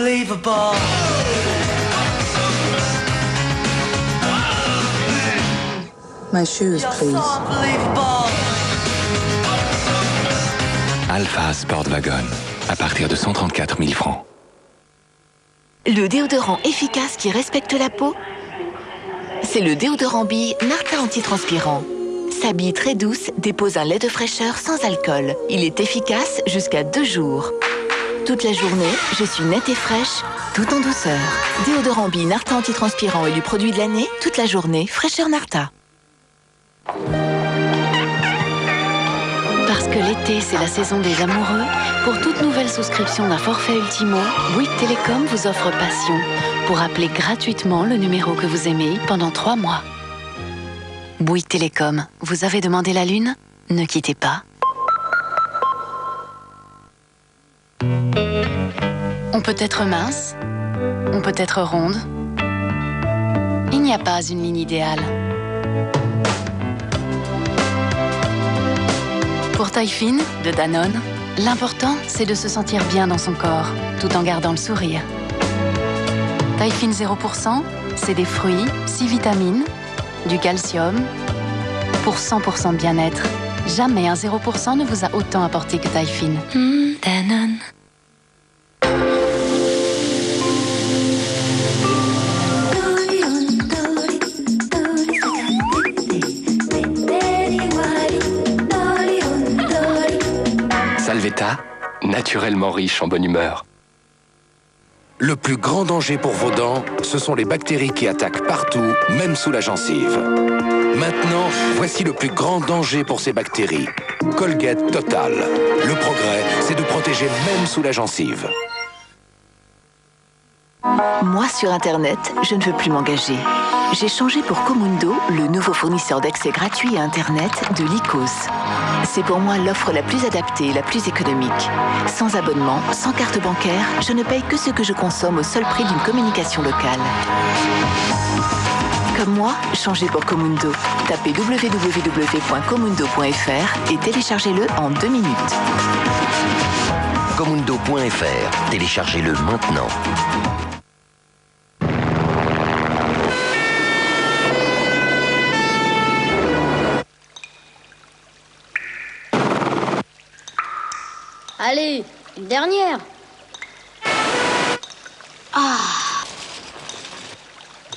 unbelievable. My shoes, please. Alpha Sportwagon, à partir de 134 000 francs. Le déodorant efficace qui respecte la peau, c'est le déodorant bille Narta antitranspirant. Sa bille très douce dépose un lait de fraîcheur sans alcool. Il est efficace jusqu'à 2 jours. Toute la journée, je suis nette et fraîche, tout en douceur. Déodorant bille Narta antitranspirant élu produit de l'année, toute la journée, fraîcheur Narta. Parce que l'été, c'est la saison des amoureux, pour toute nouvelle souscription d'un forfait Ultimo, Bouygues Télécom vous offre Passion, pour appeler gratuitement le numéro que vous aimez pendant 3 mois. Bouygues Télécom, vous avez demandé la lune? Ne quittez pas. On peut être mince, on peut être ronde. Il n'y a pas une ligne idéale. Pour taille fine, de Danone, l'important, c'est de se sentir bien dans son corps, tout en gardant le sourire. Taille fine 0%, c'est des fruits, 6 vitamines, du calcium, pour 100% de bien-être. Jamais un 0% ne vous a autant apporté que taille fine. Danone. Salvetta, naturellement riche en bonne humeur. Le plus grand danger pour vos dents, ce sont les bactéries qui attaquent partout, même sous la gencive. Maintenant, voici le plus grand danger pour ces bactéries. Colgate Total. Le progrès, c'est de protéger même sous la gencive. Moi, sur Internet, je ne veux plus m'engager. J'ai changé pour Comundo, le nouveau fournisseur d'accès gratuit à Internet de l'ICOS. C'est pour moi l'offre la plus adaptée et la plus économique. Sans abonnement, sans carte bancaire, je ne paye que ce que je consomme au seul prix d'une communication locale. Comme moi, changez pour Comundo. Tapez www.comundo.fr et téléchargez-le en 2 minutes. Comundo.fr, téléchargez-le maintenant. Allez, une dernière.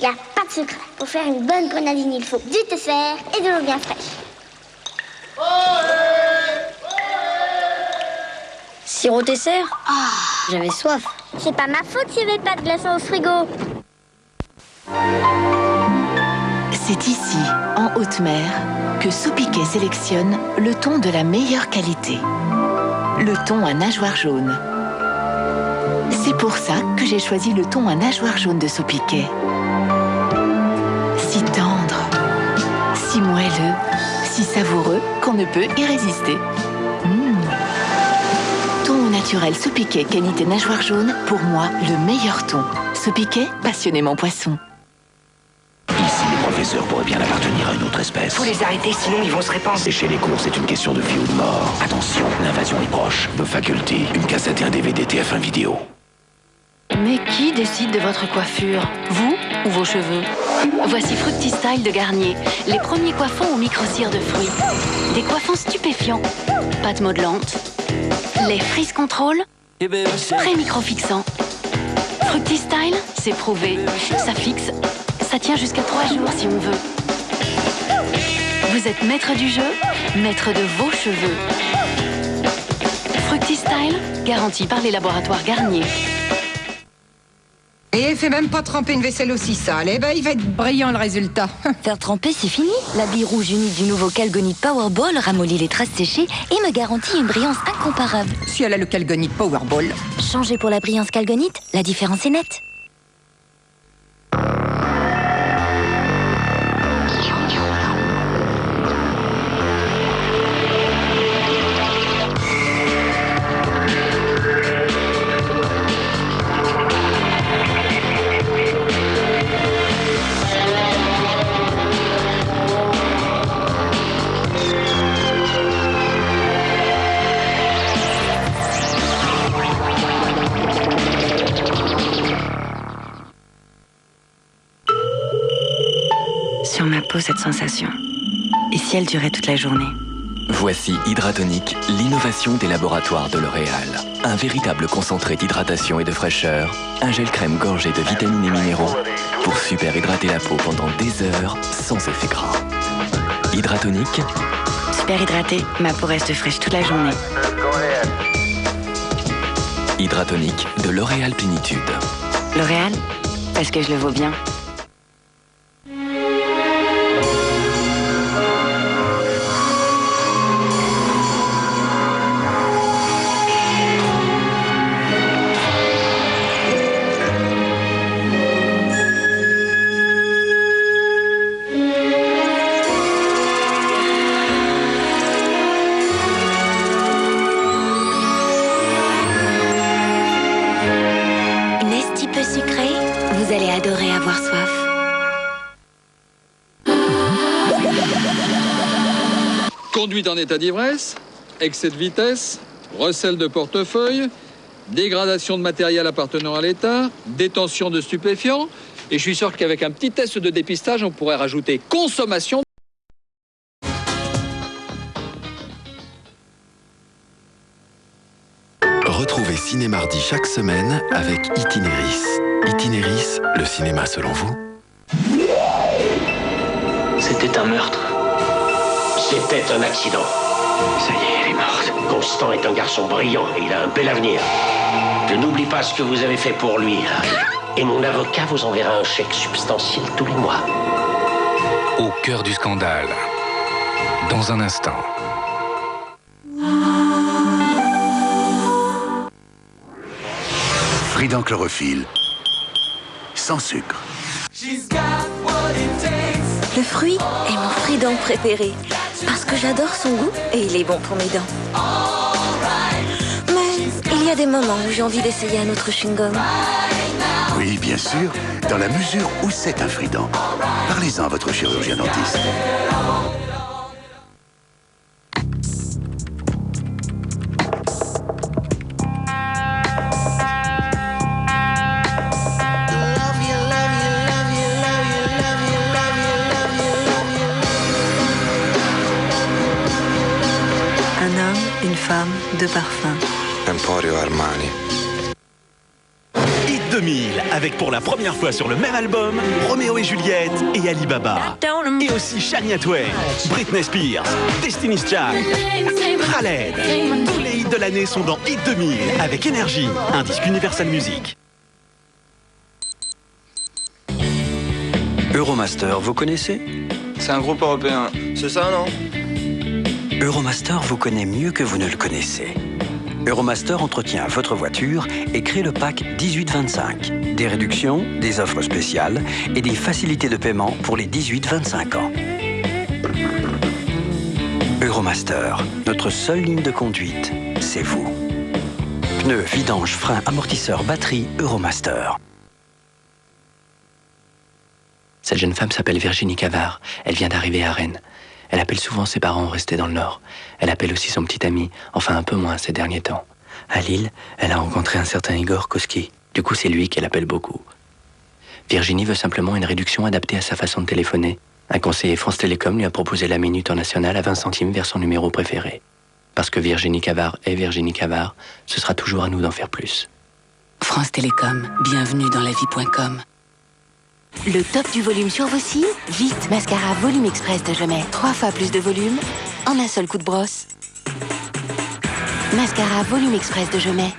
Il n'y a pas de secret. Pour faire une bonne grenadine, il faut du tesser et de l'eau bien fraîche. Sirop tesser? J'avais soif. C'est pas ma faute s'il n'y avait pas de glaçons au frigo. C'est ici, en haute mer, que Sopiquet sélectionne le thon de la meilleure qualité. Le thon à nageoire jaune. C'est pour ça que j'ai choisi le thon à nageoire jaune de Sopiquet. Si tendre, si moelleux, si savoureux qu'on ne peut y résister. Thon au naturel Sopiquet qualité nageoire jaune, pour moi le meilleur thon. Sopiquet, passionnément poisson. Ici, les professeurs pourraient bien appartenir à une autre espèce. Faut les arrêter, sinon ils vont se répandre. Sécher les cours, c'est une question de vie ou de mort. Attention, l'invasion est proche. The Faculty, une cassette et un DVD TF1 vidéo. Mais qui décide de votre coiffure? Vous ou vos cheveux? Voici Fructi Style de Garnier, les premiers coiffons au micro-cire de fruits. Des coiffons stupéfiants, pâte modelante, les Freeze Control, pré-micro-fixant. Fructi Style, c'est prouvé, ça fixe, ça tient jusqu'à 3 jours si on veut. Vous êtes maître du jeu, maître de vos cheveux. Fructi Style, garanti par les laboratoires Garnier. Et fais même pas tremper une vaisselle aussi sale. Eh ben, il va être brillant le résultat. Faire tremper, c'est fini. La bille rouge unie du nouveau Calgonite Powerball ramollit les traces séchées et me garantit une brillance incomparable. Si elle a le Calgonite Powerball. Changez pour la brillance Calgonite, la différence est nette. peau cette sensation. Et si elle durait toute la journée? Voici Hydratonic, l'innovation des laboratoires de L'Oréal. Un véritable concentré d'hydratation et de fraîcheur, un gel crème gorgé de vitamines et minéraux pour super hydrater la peau pendant des heures sans effet gras. Hydratonic, Super hydratée, ma peau reste fraîche toute la journée. Hydratonic de L'Oréal Plénitude. L'Oréal, parce que je le vaux bien. N'est-ce peu sucré? Vous allez adorer avoir soif. Conduite en état d'ivresse, excès de vitesse, recel de portefeuille, dégradation de matériel appartenant à l'État, détention de stupéfiants. Et je suis sûr qu'avec un petit test de dépistage, on pourrait rajouter consommation. Retrouvez Cinémardi chaque semaine avec Itinéris. Itinéris, le cinéma selon vous? C'était un meurtre. C'était un accident. Ça y est, elle est morte. Constant est un garçon brillant et il a un bel avenir. Je n'oublie pas ce que vous avez fait pour lui, Harry. Et mon avocat vous enverra un chèque substantiel tous les mois. Au cœur du scandale. Dans un instant. Frident Chlorophylle. Sans sucre. Le fruit est mon Frident préféré parce que j'adore son goût et il est bon pour mes dents. Mais il y a des moments où j'ai envie d'essayer un autre chewing-gum. Oui, bien sûr, dans la mesure où c'est un Frident. Parlez-en à votre chirurgien dentiste. Une femme, deux parfums. Emporio Armani. Hit 2000, avec pour la première fois sur le même album, Roméo et Juliette et Alibaba. Et aussi Shania Twain, Britney Spears, Destiny's Child, Khaled. Tous les hits de l'année sont dans Hit 2000, avec Énergie, un disque Universal Music. Euromaster, vous connaissez? C'est un groupe européen. C'est ça, non? Euromaster vous connaît mieux que vous ne le connaissez. Euromaster entretient votre voiture et crée le pack 18-25. Des réductions, des offres spéciales et des facilités de paiement pour les 18-25 ans. Euromaster, notre seule ligne de conduite, c'est vous. Pneus, vidange, frein, amortisseur, batterie, Euromaster. Cette jeune femme s'appelle Virginie Cavard. Elle vient d'arriver à Rennes. Elle appelle souvent ses parents restés dans le Nord. Elle appelle aussi son petit ami, enfin un peu moins ces derniers temps. À Lille, elle a rencontré un certain Igor Koski. Du coup, c'est lui qu'elle appelle beaucoup. Virginie veut simplement une réduction adaptée à sa façon de téléphoner. Un conseiller France Télécom lui a proposé la minute en national à 20 centimes vers son numéro préféré. Parce que Virginie Cavard est Virginie Cavard, ce sera toujours à nous d'en faire plus. France Télécom, bienvenue dans la vie.com. Le top du volume sur vos cils? Vite, Mascara Volume Express de Gemay. 3 fois plus de volume en un seul coup de brosse. Mascara Volume Express de Gemay.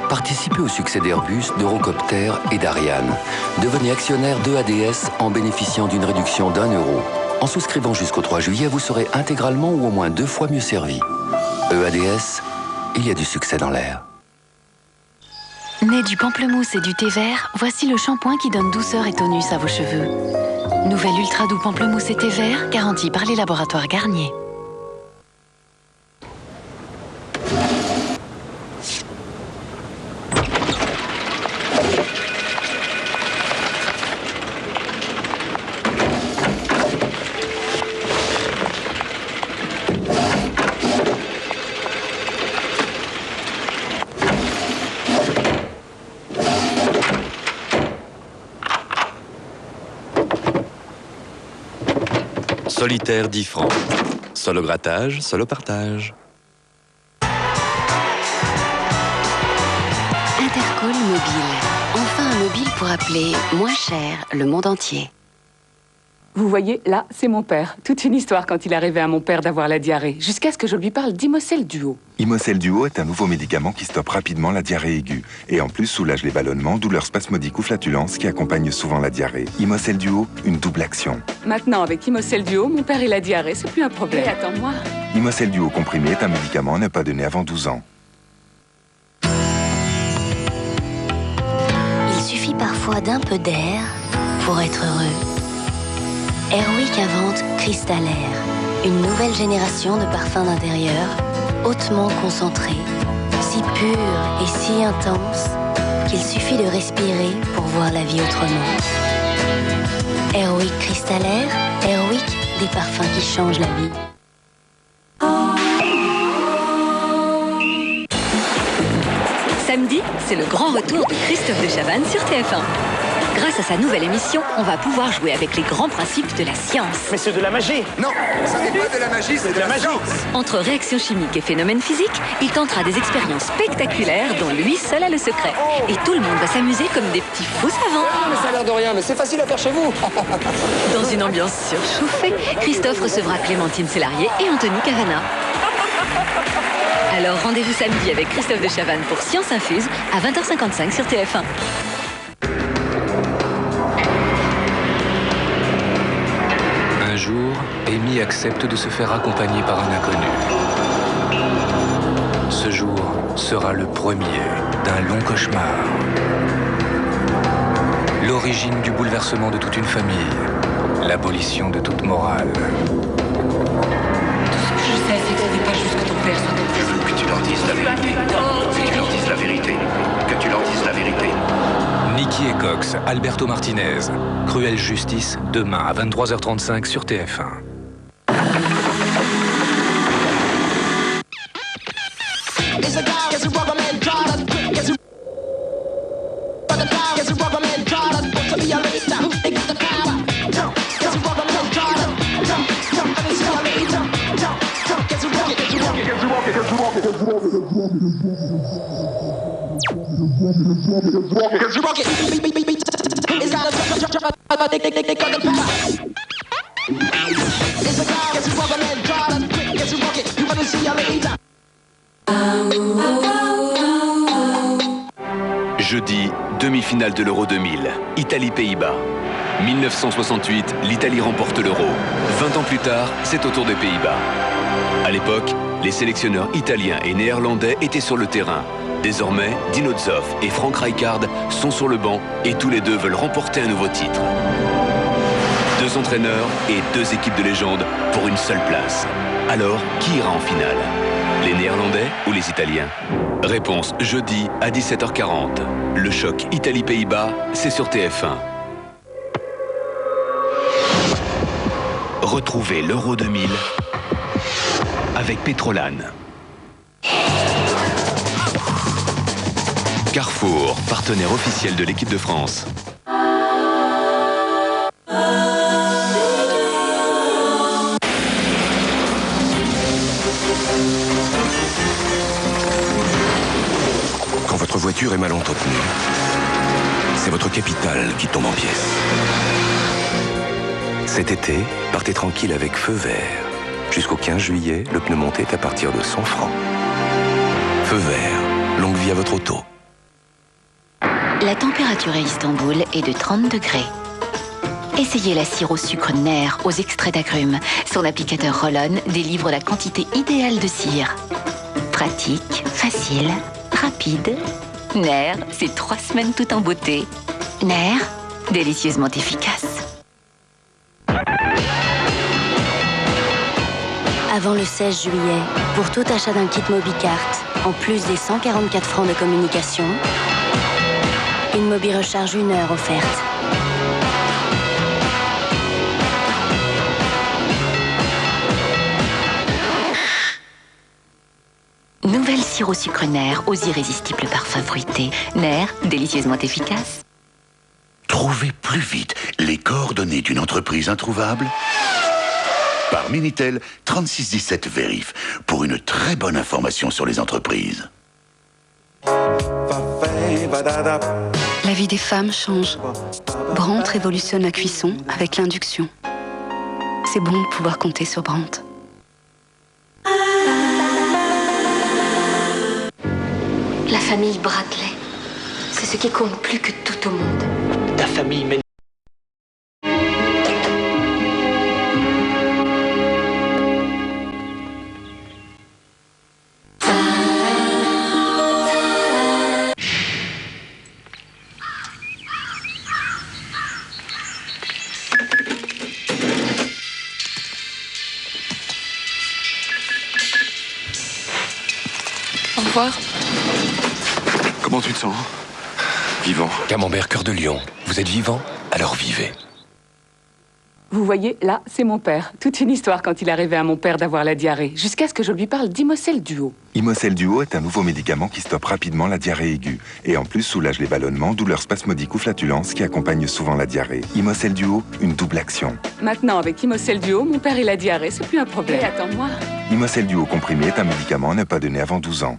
Participez au succès d'Airbus, d'Eurocopter et d'Ariane. Devenez actionnaire d'EADS en bénéficiant d'une réduction d'1 euro. En souscrivant jusqu'au 3 juillet, vous serez intégralement ou au moins 2 fois mieux servi. EADS, il y a du succès dans l'air. Né du pamplemousse et du thé vert, voici le shampoing qui donne douceur et tonus à vos cheveux. Nouvelle ultra doux pamplemousse et thé vert, garantie par les laboratoires Garnier. Solitaire 10 francs. Seul au grattage, seul au partage. Intercall Mobile. Enfin un mobile pour appeler moins cher le monde entier. Vous voyez, là, c'est mon père. Toute une histoire quand il arrivait à mon père d'avoir la diarrhée, jusqu'à ce que je lui parle d'Imocel Duo. Imocel Duo est un nouveau médicament qui stoppe rapidement la diarrhée aiguë et en plus soulage les ballonnements, douleurs spasmodiques ou flatulences qui accompagnent souvent la diarrhée. Imocel Duo, une double action. Maintenant, avec Imocel Duo, mon père et la diarrhée, c'est plus un problème. Et attends-moi. Imocel Duo comprimé est un médicament à ne pas donner avant 12 ans. Il suffit parfois d'un peu d'air pour être heureux. Airwick invente Crystal Air, une nouvelle génération de parfums d'intérieur hautement concentrés, si purs et si intenses qu'il suffit de respirer pour voir la vie autrement. Airwick Crystal Air, Airwick, des parfums qui changent la vie. Samedi, c'est le grand retour de Christophe de Chavannes sur TF1. Grâce à sa nouvelle émission, on va pouvoir jouer avec les grands principes de la science. Mais c'est de la magie! Non, ça n'est pas de la magie, c'est de la magie! Entre réactions chimiques et phénomènes physiques, il tentera des expériences spectaculaires dont lui seul a le secret. Et tout le monde va s'amuser comme des petits fous savants. Mais ça a l'air de rien, mais c'est facile à faire chez vous! Dans une ambiance surchauffée, Christophe recevra Clémentine Sélarié et Anthony Cavana. Alors rendez-vous samedi avec Christophe de Chavannes pour Science Infuse à 20h55 sur TF1. Un jour, Amy accepte de se faire accompagner par un inconnu. Ce jour sera le premier d'un long cauchemar. L'origine du bouleversement de toute une famille. L'abolition de toute morale. Tout ce que je sais, c'est que ce n'est pas juste que ton père soit ton père. Je veux que tu leur dises la vérité. Que tu leur dises la vérité. Que tu leur dises la vérité. Nikki et Cox, Alberto Martinez. Cruelle justice, demain à 23h35 sur TF1. Jeudi, demi-finale de l'Euro 2000, Italie-Pays-Bas. 1968, l'Italie remporte l'Euro. 20 ans plus tard, c'est au tour des Pays-Bas. À l'époque, les sélectionneurs italiens et néerlandais étaient sur le terrain. Désormais, Dino Zoff et Frank Rijkaard sont sur le banc et tous les deux veulent remporter un nouveau titre. 2 entraîneurs et 2 équipes de légende pour une seule place. Alors, qui ira en finale? Les Néerlandais ou les Italiens? Réponse jeudi à 17h40. Le choc Italie-Pays-Bas, c'est sur TF1. Retrouvez l'Euro 2000 avec Pétrolane. Carrefour, partenaire officiel de l'équipe de France. Quand votre voiture est mal entretenue, c'est votre capital qui tombe en pièces. Cet été, partez tranquille avec Feu Vert. Jusqu'au 15 juillet, le pneu monté est à partir de 100 francs. Feu Vert, longue vie à votre auto. La température à Istanbul est de 30 degrés. Essayez la cire au sucre Nair aux extraits d'agrumes. Son applicateur Roll-On délivre la quantité idéale de cire. Pratique, facile, rapide. Nair, c'est 3 semaines tout en beauté. Nair, délicieusement efficace. Avant le 16 juillet, pour tout achat d'un kit Mobicart, en plus des 144 francs de communication, une Mobi Recharge 1 heure offerte. Nouvelle cire au sucre Nair aux irrésistibles parfums fruités. Nair, délicieusement efficace. Trouvez plus vite les coordonnées d'une entreprise introuvable Par Minitel, 3617 Vérif, pour une très bonne information sur les entreprises. La vie des femmes change. Brandt révolutionne la cuisson avec l'induction. C'est bon de pouvoir compter sur Brandt. La famille Bradley, c'est ce qui compte plus que tout au monde. Ta famille mène. Au revoir. Comment tu te sens? Vivant. Camembert cœur de lion. Vous êtes vivant? Alors vivez. Vous voyez, là, c'est mon père. Toute une histoire quand il arrivait à mon père d'avoir la diarrhée, jusqu'à ce que je lui parle d'Imocel Duo. Imocel Duo est un nouveau médicament qui stoppe rapidement la diarrhée aiguë et en plus soulage les ballonnements, douleurs spasmodiques ou flatulences qui accompagnent souvent la diarrhée. Imocel Duo, une double action. Maintenant, avec Imocel Duo, mon père et la diarrhée, c'est plus un problème. Et attends-moi. Imocel Duo comprimé est un médicament à ne pas donner avant 12 ans.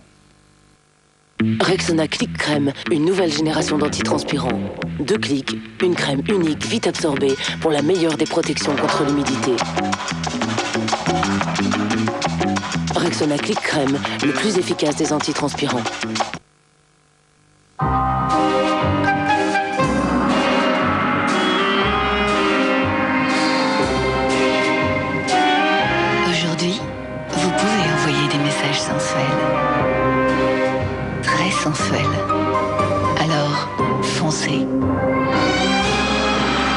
Rexona Click Crème, une nouvelle génération d'antitranspirants. 2 clics, une crème unique, vite absorbée, pour la meilleure des protections contre l'humidité. Rexona Click Crème, le plus efficace des antitranspirants. Aujourd'hui, vous pouvez envoyer des messages sensuels. Très sensuel. Alors, foncez.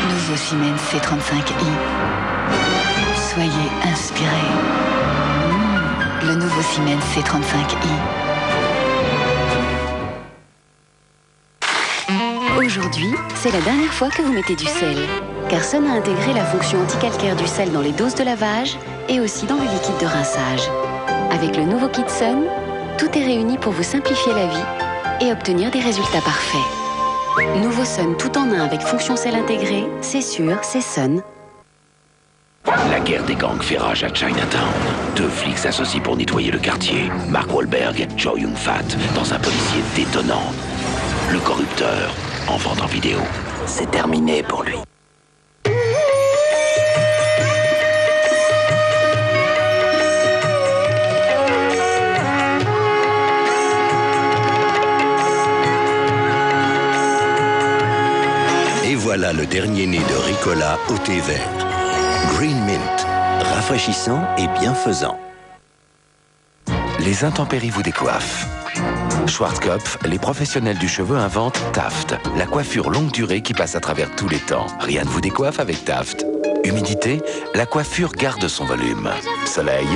Nouveau Siemens C35i. Soyez inspirés. Le nouveau Siemens C35i. Aujourd'hui, c'est la dernière fois que vous mettez du sel. Car Sun a intégré la fonction anticalcaire du sel dans les doses de lavage et aussi dans le liquide de rinçage. Avec le nouveau kit Sun, tout est réuni pour vous simplifier la vie et obtenir des résultats parfaits. Nouveau Sun tout en un avec fonction sel intégrée, c'est sûr, c'est Sun. La guerre des gangs fait rage à Chinatown. 2 flics s'associent pour nettoyer le quartier. Mark Wahlberg, Chow Yun-fat, dans un policier détonnant. Le corrupteur, en vente en vidéo. C'est terminé pour lui. Et voilà le dernier né de Ricola au thé vert. Green Mint, rafraîchissant et bienfaisant. Les intempéries vous décoiffent. Schwarzkopf, les professionnels du cheveu inventent Taft, la coiffure longue durée qui passe à travers tous les temps. Rien ne vous décoiffe avec Taft. Humidité, la coiffure garde son volume. Soleil,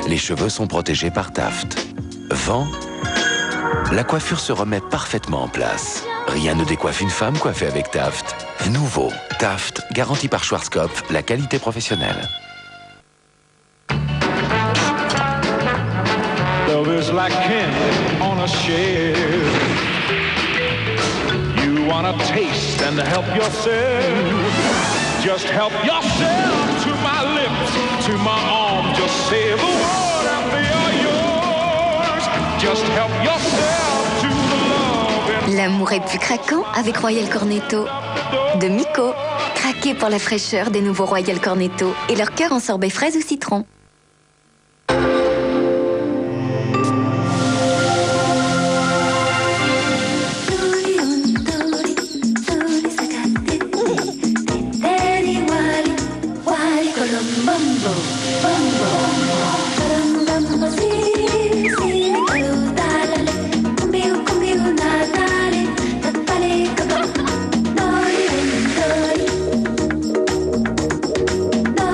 les cheveux sont protégés par Taft. Vent, la coiffure se remet parfaitement en place. Rien ne décoiffe une femme coiffée avec Taft. Nouveau, Taft, garanti par Schwarzkopf, la qualité professionnelle. Love is like candy on a shelf. You wanna taste and help yourself. Just help yourself to my lips, to my arm. Just say the word and they are yours. Just help yourself to the love. L'amour est plus craquant avec Royal Cornetto. De Miko, craquez pour la fraîcheur des nouveaux Royal Cornetto et leur cœur en sorbet fraise ou citron.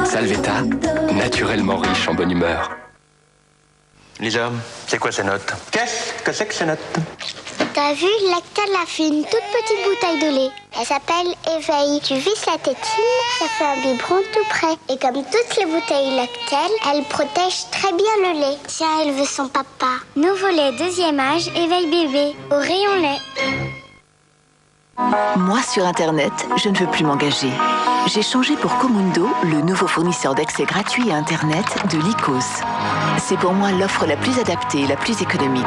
Salvetta, naturellement riche en bonne humeur. Lisa, c'est quoi ces notes? Qu'est-ce que c'est que ces notes? T'as vu, Lactel a fait une toute petite bouteille de lait. Elle s'appelle Éveil. Tu visses la tétine, ça fait un biberon tout près. Et comme toutes les bouteilles Lactel, elle protège très bien le lait. Tiens, elle veut son papa. Nouveau lait deuxième âge, Éveil bébé, au rayon lait. Moi, sur Internet, je ne veux plus m'engager. J'ai changé pour Comundo, le nouveau fournisseur d'accès gratuit à Internet de l'ICOS. C'est pour moi l'offre la plus adaptée et la plus économique.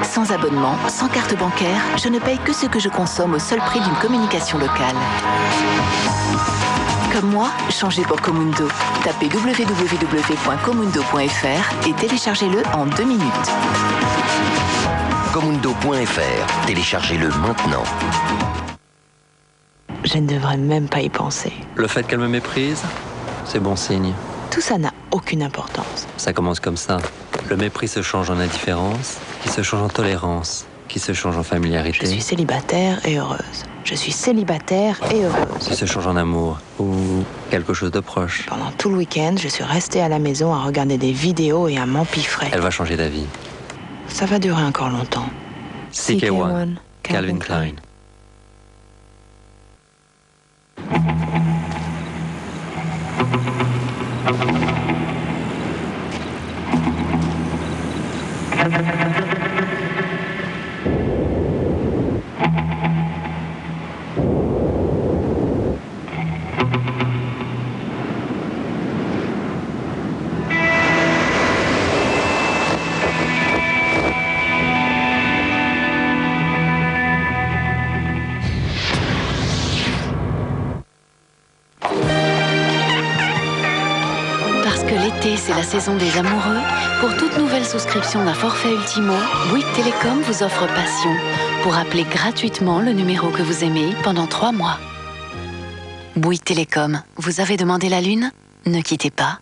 Sans abonnement, sans carte bancaire, je ne paye que ce que je consomme au seul prix d'une communication locale. Comme moi, changez pour Comundo. Tapez www.comundo.fr et téléchargez-le en 2 minutes. Comundo.fr, téléchargez-le maintenant. Je ne devrais même pas y penser. Le fait qu'elle me méprise, c'est bon signe. Tout ça n'a aucune importance. Ça commence comme ça. Le mépris se change en indifférence, qui se change en tolérance, qui se change en familiarité. Je suis célibataire et heureuse. Je suis célibataire et heureuse. Qui se change en amour ou quelque chose de proche. Pendant tout le week-end, je suis restée à la maison à regarder des vidéos et à m'empiffrer. Elle va changer d'avis. Ça va durer encore longtemps. CK1, Calvin Klein. Parce que l'été, c'est la saison des amoureux, pour toute nouvelle souscription d'un forfait Ultimo, Bouygues Télécom vous offre Passion pour appeler gratuitement le numéro que vous aimez pendant 3 mois. Bouygues Télécom, vous avez demandé la lune? Ne quittez pas.